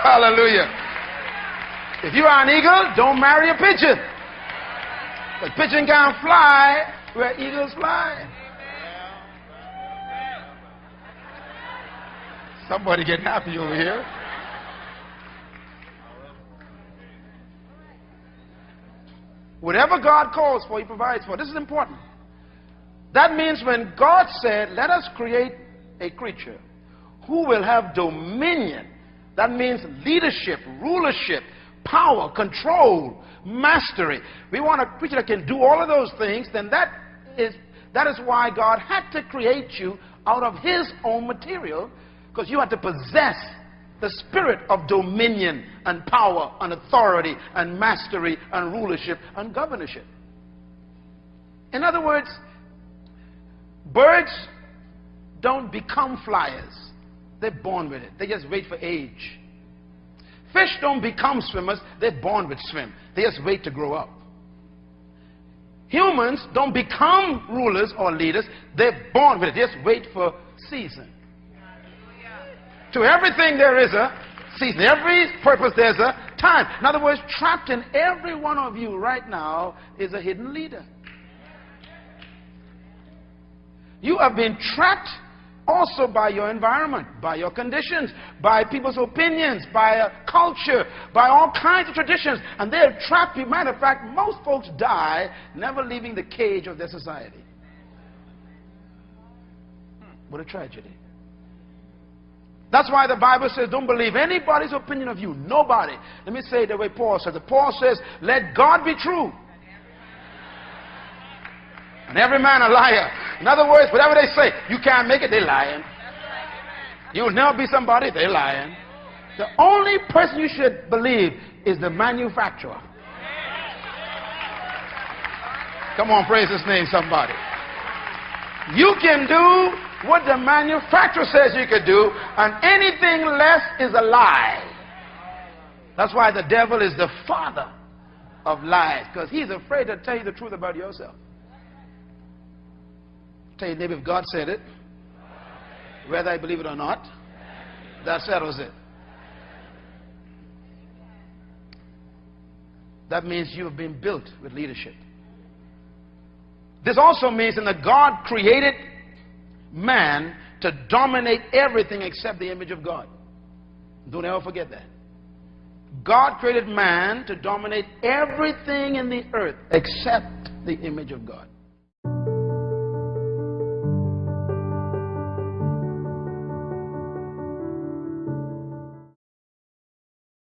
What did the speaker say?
Hallelujah. If you are an eagle, don't marry a pigeon. But pigeon can't fly where eagles fly. Somebody getting happy over here. Whatever God calls for, He provides for. This is important. That means when God said, let us create a creature who will have dominion, that means leadership, rulership, power, control, mastery. We want a creature that can do all of those things. Then that is why God had to create you out of His own material, because you had to possess the spirit of dominion and power and authority and mastery and rulership and governorship. In other words, birds don't become flyers. They're born with it. They just wait for age. Fish don't become swimmers. They're born with swim. They just wait to grow up. Humans don't become rulers or leaders. They're born with it. They just wait for season. To everything there is a season. Every purpose there's a time. In other words, trapped in every one of you right now is a hidden leader. You have been trapped also by your environment, by your conditions, by people's opinions, by a culture, by all kinds of traditions. And they have trapped you. Matter of fact, most folks die never leaving the cage of their society. What a tragedy. That's why the Bible says, don't believe anybody's opinion of you. Nobody. Let me say it the way Paul says. Paul says, let God be true, and every man a liar. In other words, whatever they say, you can't make it, they're lying. You'll never be somebody, they're lying. The only person you should believe is the manufacturer. Come on, praise His name, somebody. You can do what the manufacturer says you can do, and anything less is a lie. That's why the devil is the father of lies, because he's afraid to tell you the truth about yourself. Tell your neighbor, if God said it, whether I believe it or not, that settles it. That means you have been built with leadership. This also means that God created man to dominate everything except the image of God. Don't ever forget that. God created man to dominate everything in the earth except the image of God.